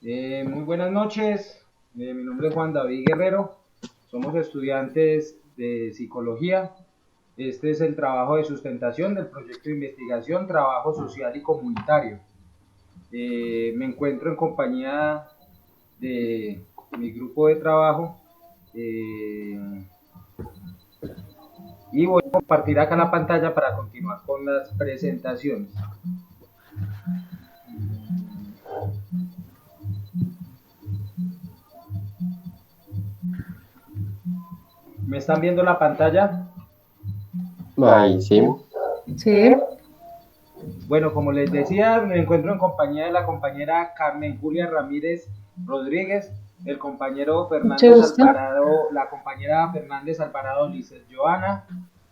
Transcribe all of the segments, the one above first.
Muy buenas noches, mi nombre es Juan David Guerrero, somos estudiantes de psicología. Este es el trabajo de sustentación del proyecto de investigación Trabajo Social y Comunitario. Me encuentro en compañía de mi grupo de trabajo eh, y voy a compartir acá la pantalla para continuar con las presentaciones. ¿Me están viendo la pantalla? Ahí sí. Sí, Bueno, como les decía, me encuentro en compañía de la compañera Carmen Julia Ramírez Rodríguez, el compañero mucho Fernández gusto. Alvarado, la compañera Fernández Alvarado Lices Joana,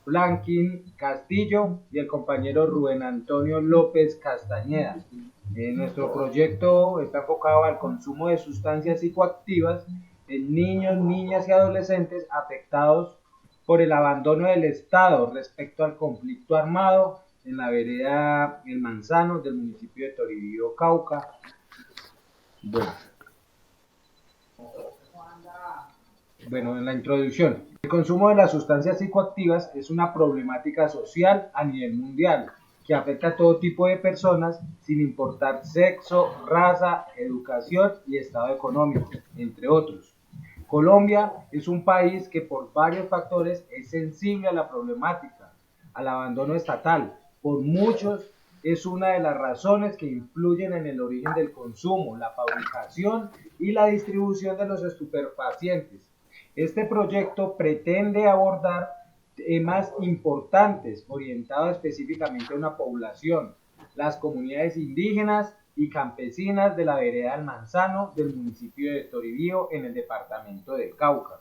Blanquín Castillo y el compañero Rubén Antonio López Castañeda. Nuestro proyecto está enfocado al consumo de sustancias psicoactivas en niños, niñas y adolescentes afectados por el abandono del Estado respecto al conflicto armado en la vereda El Manzano del municipio de Toribío, Cauca. Bueno, en la introducción, el consumo de las sustancias psicoactivas es una problemática social a nivel mundial que afecta a todo tipo de personas sin importar sexo, raza, educación y estado económico, entre otros. Colombia es un país que por varios factores es sensible a la problemática, al abandono estatal. Por muchos es una de las razones que influyen en el origen del consumo, la fabricación y la distribución de los estupefacientes. Este proyecto pretende abordar temas importantes orientados específicamente a una población, las comunidades indígenas y campesinas de la vereda del Manzano del municipio de Toribío en el departamento del Cauca.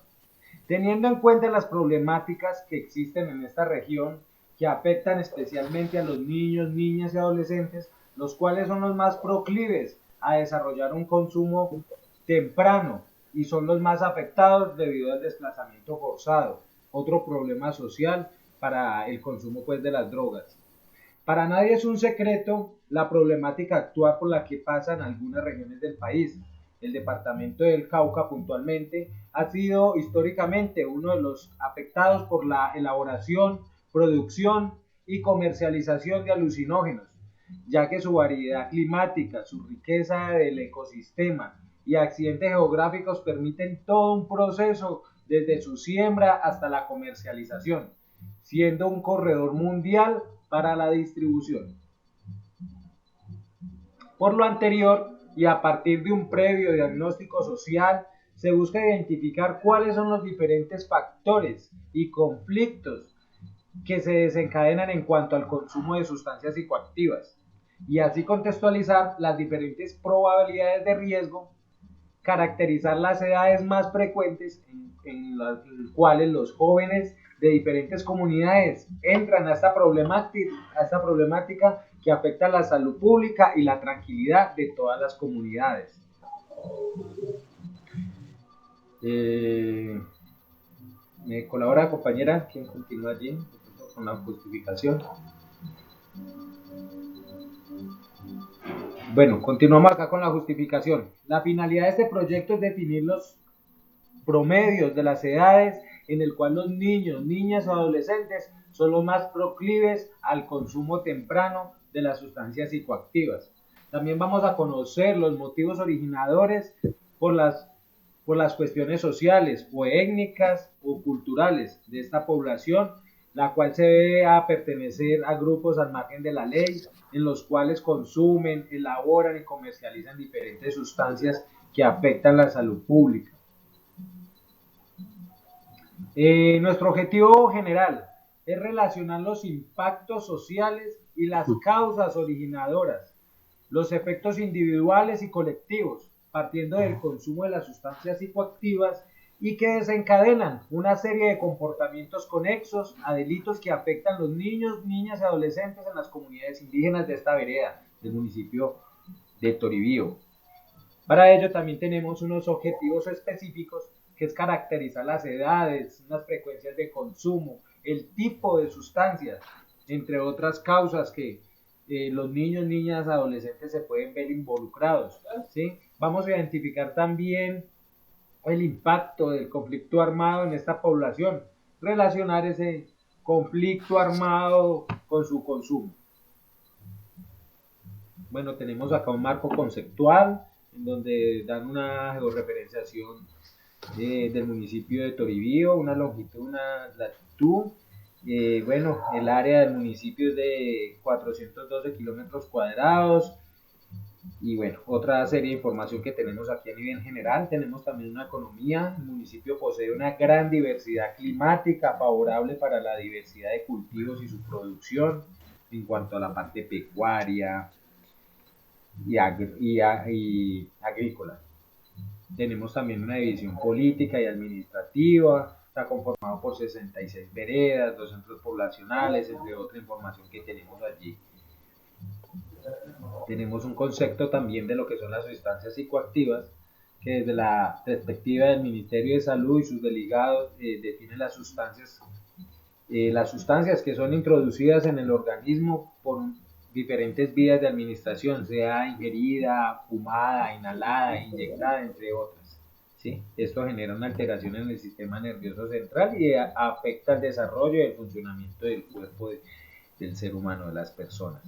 Teniendo en cuenta las problemáticas que existen en esta región, que afectan especialmente a los niños, niñas y adolescentes, los cuales son los más proclives a desarrollar un consumo temprano y son los más afectados debido al desplazamiento forzado, otro problema social para el consumo pues, de las drogas. Para nadie es un secreto la problemática actual por la que pasan algunas regiones del país. El departamento del Cauca puntualmente ha sido históricamente uno de los afectados por la elaboración, producción y comercialización de alucinógenos, ya que su variedad climática, su riqueza del ecosistema y accidentes geográficos permiten todo un proceso desde su siembra hasta la comercialización, siendo un corredor mundial para la distribución. Por lo anterior, y a partir de un previo diagnóstico social, se busca identificar cuáles son los diferentes factores y conflictos que se desencadenan en cuanto al consumo de sustancias psicoactivas y así contextualizar las diferentes probabilidades de riesgo, caracterizar las edades más frecuentes en las cuales los jóvenes de diferentes comunidades entran a esta problemática que afecta a la salud pública y la tranquilidad de todas las comunidades. Eh, ¿Me colabora, compañera? ¿Quién continúa allí con la justificación? Bueno, continuamos acá con la justificación. La finalidad de este proyecto es definir los promedios de las edades en el cual los niños, niñas o adolescentes son los más proclives al consumo temprano de las sustancias psicoactivas. También vamos a conocer los motivos originadores por las cuestiones sociales o étnicas o culturales de esta población, la cual se debe a pertenecer a grupos al margen de la ley, en los cuales consumen, elaboran y comercializan diferentes sustancias que afectan la salud pública. Nuestro objetivo general es relacionar los impactos sociales y las causas originadoras, los efectos individuales y colectivos, partiendo del consumo de las sustancias psicoactivas y que desencadenan una serie de comportamientos conexos a delitos que afectan a los niños, niñas y adolescentes en las comunidades indígenas de esta vereda del municipio de Toribío. Para ello también tenemos unos objetivos específicos que es caracterizar las edades, las frecuencias de consumo, el tipo de sustancias, entre otras causas que los niños, niñas, adolescentes se pueden ver involucrados, ¿sí? Vamos a identificar también el impacto del conflicto armado en esta población, relacionar ese conflicto armado con su consumo. Bueno, tenemos acá un marco conceptual en donde dan una georreferenciación del municipio de Toribío, una longitud, una latitud. Bueno, el área del municipio es de 412 kilómetros cuadrados. Y bueno, otra serie de información que tenemos aquí a nivel general, tenemos también una economía, el municipio posee una gran diversidad climática favorable para la diversidad de cultivos y su producción en cuanto a la parte pecuaria y agrícola. Tenemos también una división política y administrativa, está conformado por 66 veredas, 2 centros poblacionales, entre otra información que tenemos allí. Tenemos un concepto también de lo que son las sustancias psicoactivas, que desde la perspectiva del Ministerio de Salud y sus delegados definen las sustancias que son introducidas en el organismo por diferentes vías de administración, sea ingerida, fumada, inhalada, inyectada, entre otras. ¿Sí? Esto genera una alteración en el sistema nervioso central y afecta el desarrollo y el funcionamiento del cuerpo del ser humano, de las personas.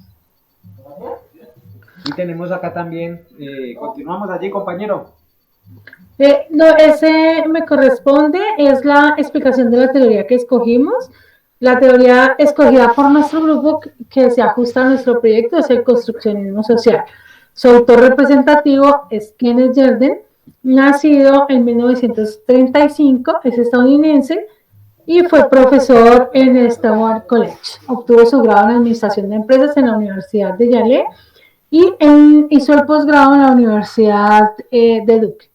Y tenemos acá también, continuamos allí, compañero. No, ese me corresponde, es la explicación de la teoría que escogimos. La teoría escogida por nuestro grupo que se ajusta a nuestro proyecto es el construccionismo social. Su autor representativo es Kenneth Yerden, nacido en 1935, es estadounidense y fue profesor en el Stoward College. Obtuvo su grado en Administración de Empresas en la Universidad de Yale y hizo el posgrado en la Universidad de Duke.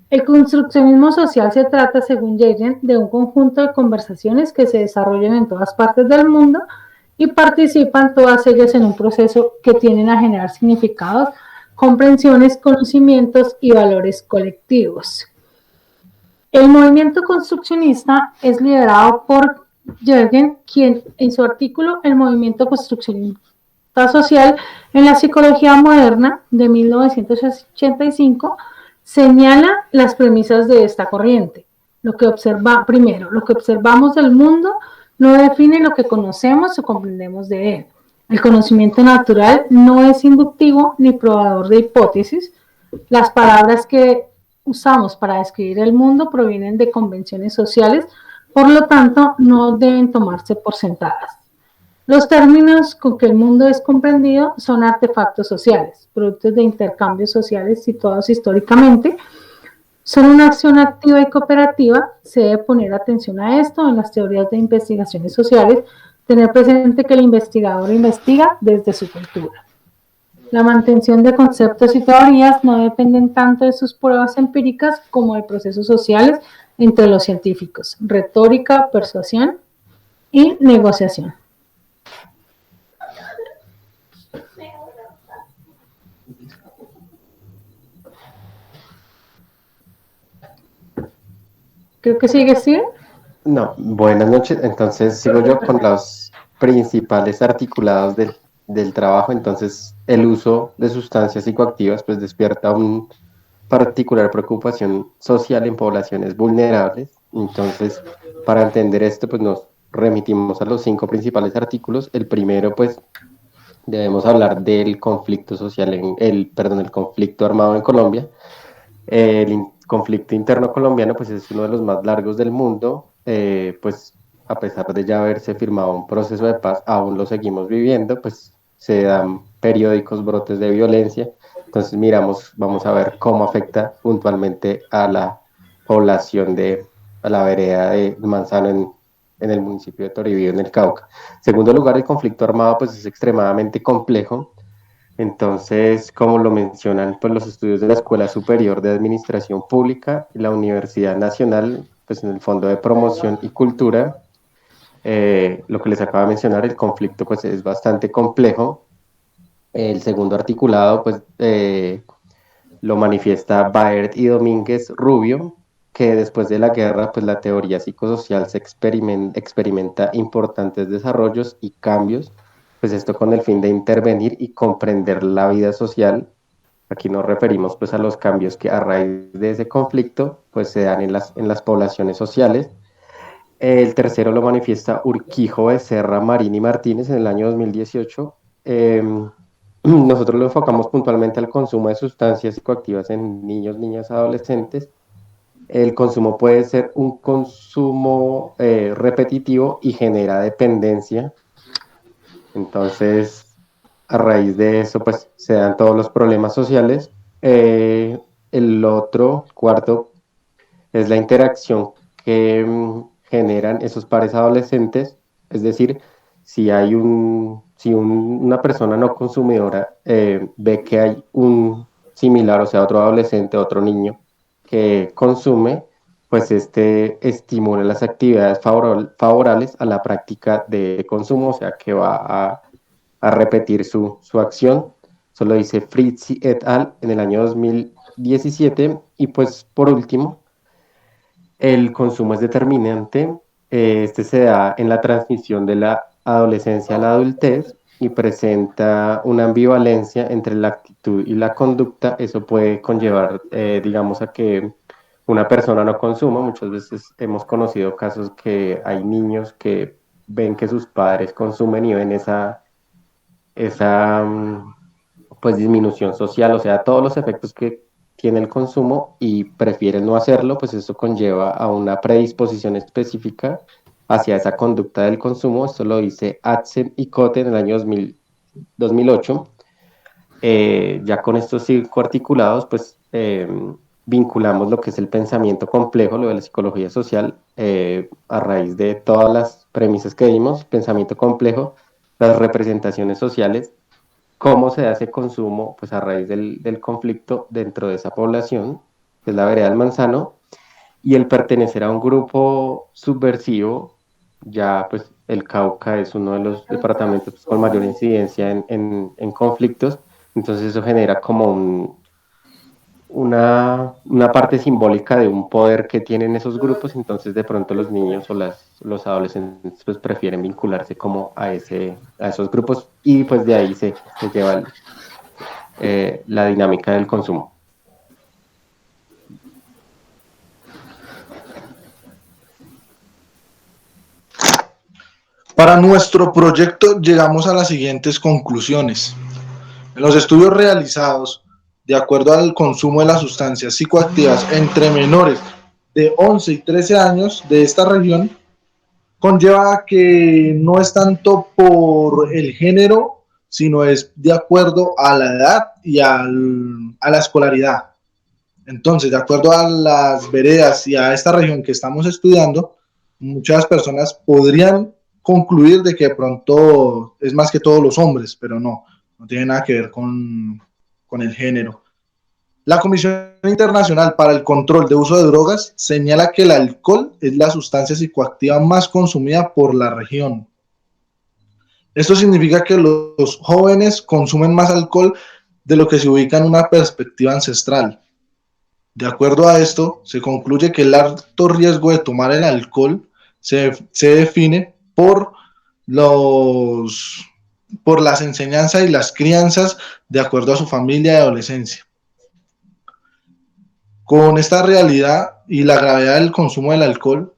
El construccionismo social se trata, según Yerden, de un conjunto de conversaciones que se desarrollan en todas partes del mundo y participan todas ellas en un proceso que tienden a generar significados, comprensiones, conocimientos y valores colectivos. El movimiento construccionista es liderado por Yerden, quien en su artículo El movimiento construccionista social en la psicología moderna de 1985 señala las premisas de esta corriente. Primero, lo que observamos del mundo no define lo que conocemos o comprendemos de él. El conocimiento natural no es inductivo ni probador de hipótesis. Las palabras que usamos para describir el mundo provienen de convenciones sociales, por lo tanto, no deben tomarse por sentadas. Los términos con que el mundo es comprendido son artefactos sociales, productos de intercambios sociales situados históricamente. Son una acción activa y cooperativa. Se debe poner atención a esto en las teorías de investigaciones sociales, tener presente que el investigador investiga desde su cultura. La mantención de conceptos y teorías no dependen tanto de sus pruebas empíricas como de procesos sociales entre los científicos, retórica, persuasión y negociación. Creo que sigue, ¿sí? No, buenas noches. Entonces sigo yo con los principales articulados del trabajo. Entonces, el uso de sustancias psicoactivas pues despierta una particular preocupación social en poblaciones vulnerables. Entonces, para entender esto, pues nos remitimos a los 5 principales artículos. El primero, pues, debemos hablar del conflicto social el conflicto armado en Colombia. El conflicto interno colombiano pues es uno de los más largos del mundo, pues a pesar de ya haberse firmado un proceso de paz, aún lo seguimos viviendo, pues se dan periódicos brotes de violencia. Entonces vamos a ver cómo afecta puntualmente a la población a la vereda de Manzano en el municipio de Toribío, en el Cauca. En segundo lugar, el conflicto armado pues es extremadamente complejo. Entonces, como lo mencionan pues, los estudios de la Escuela Superior de Administración Pública y la Universidad Nacional, pues en el Fondo de Promoción y Cultura, lo que les acabo de mencionar, el conflicto pues es bastante complejo. El segundo articulado pues lo manifiesta Baert y Domínguez Rubio, que después de la guerra pues la teoría psicosocial se experimenta importantes desarrollos y cambios, pues esto con el fin de intervenir y comprender la vida social Aquí nos referimos pues a los cambios que a raíz de ese conflicto pues se dan en las poblaciones sociales. El tercero lo manifiesta Urquijo, Becerra, Marín y Martínez en el año 2018. Nosotros lo enfocamos puntualmente al consumo de sustancias psicoactivas en niños, niñas, adolescentes. El consumo puede ser un consumo repetitivo y genera dependencia. Entonces, a raíz de eso, pues se dan todos los problemas sociales. El otro, cuarto, es la interacción que generan esos pares adolescentes. Es decir, si una persona no consumidora ve que hay un similar, o sea, otro adolescente, otro niño que consume, pues este estimula las actividades favorables a la práctica de consumo, o sea, que va a repetir su acción. Eso lo dice Fritzi et al. En el año 2017. Y pues por último, el consumo es determinante. Este se da en la transición de la adolescencia a la adultez y presenta una ambivalencia entre la actitud y la conducta. Eso puede conllevar, digamos, a que una persona no consuma. Muchas veces hemos conocido casos que hay niños que ven que sus padres consumen y ven esa pues disminución social, o sea, todos los efectos que tiene el consumo y prefieren no hacerlo, pues eso conlleva a una predisposición específica hacia esa conducta del consumo. Esto lo dice Atzen y Cote en el año 2008. Ya con estos psicoarticulados, pues vinculamos lo que es el pensamiento complejo, lo de la psicología social, a raíz de todas las premisas que dimos, pensamiento complejo, las representaciones sociales, cómo se hace consumo, pues a raíz del conflicto dentro de esa población, que es la vereda del Manzano, y el pertenecer a un grupo subversivo. Ya pues el Cauca es uno de los departamentos pues, con mayor incidencia en conflictos, entonces eso genera como una parte simbólica de un poder que tienen esos grupos. Entonces de pronto los niños o los adolescentes pues prefieren vincularse como a esos grupos, y pues de ahí se lleva la dinámica del consumo. Para nuestro proyecto llegamos a las siguientes conclusiones. En los estudios realizados, de acuerdo al consumo de las sustancias psicoactivas entre menores de 11 y 13 años de esta región, conlleva que no es tanto por el género, sino es de acuerdo a la edad y a la escolaridad. Entonces, de acuerdo a las veredas y a esta región que estamos estudiando, muchas personas podrían concluir de que de pronto es más que todos los hombres, pero no tiene nada que ver con el género. La Comisión Internacional para el Control de Uso de Drogas señala que el alcohol es la sustancia psicoactiva más consumida por la región. Esto significa que los jóvenes consumen más alcohol de lo que se ubica en una perspectiva ancestral. De acuerdo a esto, se concluye que el alto riesgo de tomar el alcohol se define los, por las enseñanzas y las crianzas de acuerdo a su familia y adolescencia. Con esta realidad y la gravedad del consumo del alcohol,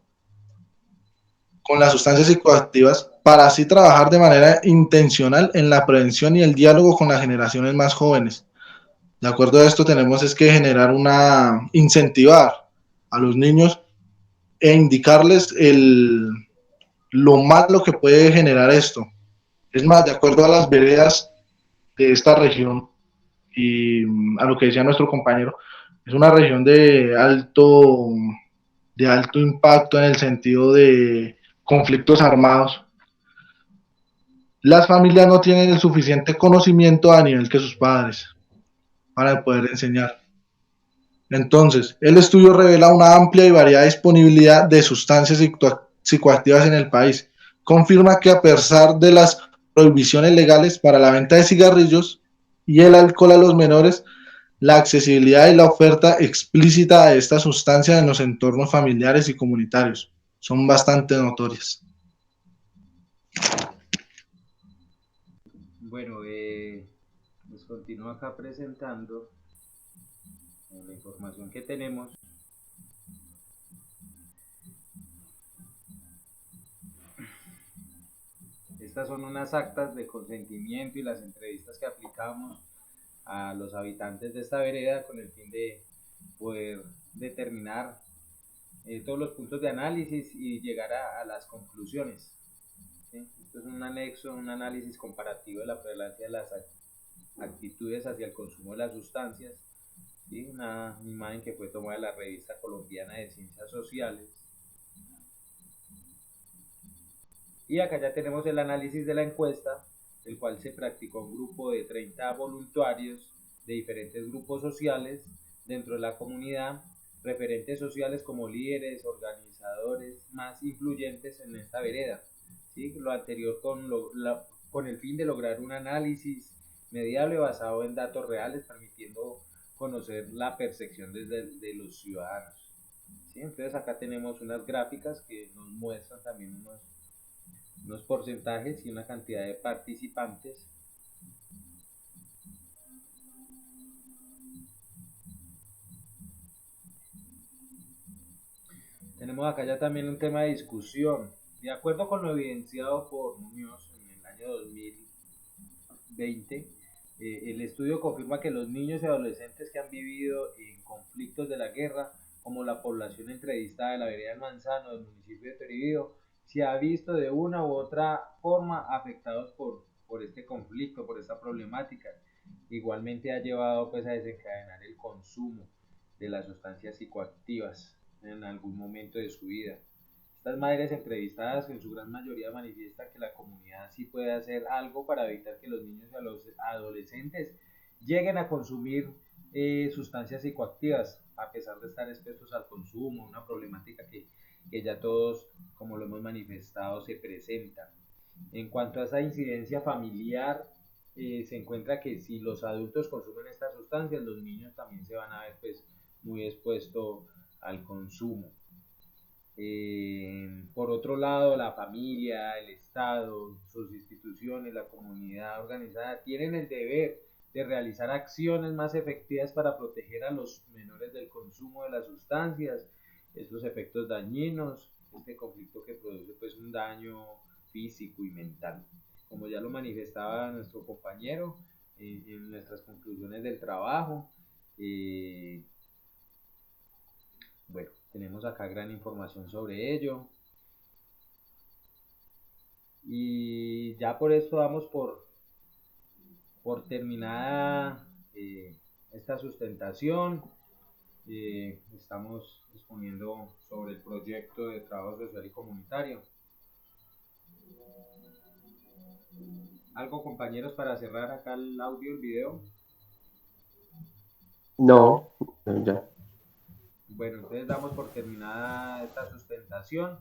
con las sustancias psicoactivas, para así trabajar de manera intencional en la prevención y el diálogo con las generaciones más jóvenes. De acuerdo a esto, tenemos es que incentivar a los niños e indicarles lo malo que puede generar esto. Es más, de acuerdo a las veredas de esta región y a lo que decía nuestro compañero, es una región de alto impacto en el sentido de conflictos armados. Las familias no tienen el suficiente conocimiento a nivel que sus padres para poder enseñar. Entonces, el estudio revela una amplia y variada disponibilidad de sustancias psicoactivas en el país. Confirma que a pesar de las prohibiciones legales para la venta de cigarrillos y el alcohol a los menores, la accesibilidad y la oferta explícita de esta sustancia en los entornos familiares y comunitarios son bastante notorias. Bueno, les continúo acá presentando la información que tenemos. Estas son unas actas de consentimiento y las entrevistas que aplicamos a los habitantes de esta vereda con el fin de poder determinar todos los puntos de análisis y llegar a las conclusiones. ¿Sí? Esto es un anexo, un análisis comparativo de la prevalencia de las actitudes hacia el consumo de las sustancias. ¿Sí? Una imagen que fue tomada de la revista colombiana de Ciencias Sociales. Y acá ya tenemos el análisis de la encuesta, el cual se practicó un grupo de 30 voluntarios de diferentes grupos sociales dentro de la comunidad, referentes sociales como líderes, organizadores más influyentes en esta vereda. ¿Sí? Lo anterior con el fin de lograr un análisis medible basado en datos reales, permitiendo conocer la percepción de los ciudadanos. ¿Sí? Entonces acá tenemos unas gráficas que nos muestran también unos porcentajes y una cantidad de participantes. Tenemos acá ya también un tema de discusión. De acuerdo con lo evidenciado por Muñoz en el año 2020, el estudio confirma que los niños y adolescentes que han vivido en conflictos de la guerra, como la población entrevistada de la vereda del Manzano del municipio de Toribío, se ha visto de una u otra forma afectados por este conflicto, por esta problemática. Igualmente ha llevado pues a desencadenar el consumo de las sustancias psicoactivas en algún momento de su vida. Estas madres entrevistadas en su gran mayoría manifiestan que la comunidad sí puede hacer algo para evitar que los niños y los adolescentes lleguen a consumir sustancias psicoactivas, a pesar de estar expuestos al consumo, una problemática que ya todos, como lo hemos manifestado, se presenta. En cuanto a esa incidencia familiar, se encuentra que si los adultos consumen estas sustancias, los niños también se van a ver pues muy expuestos al consumo. Por otro lado, la familia, el Estado, sus instituciones, la comunidad organizada tienen el deber de realizar acciones más efectivas para proteger a los menores del consumo de las sustancias, estos efectos dañinos, este conflicto que produce pues un daño físico y mental. Como ya lo manifestaba nuestro compañero en nuestras conclusiones del trabajo, bueno, tenemos acá gran información sobre ello. Y ya por esto damos por terminada esta sustentación. Estamos exponiendo sobre el proyecto de trabajo social y comunitario. ¿Algo, compañeros, para cerrar acá el audio, el video? No, ya. Bueno, entonces damos por terminada esta sustentación.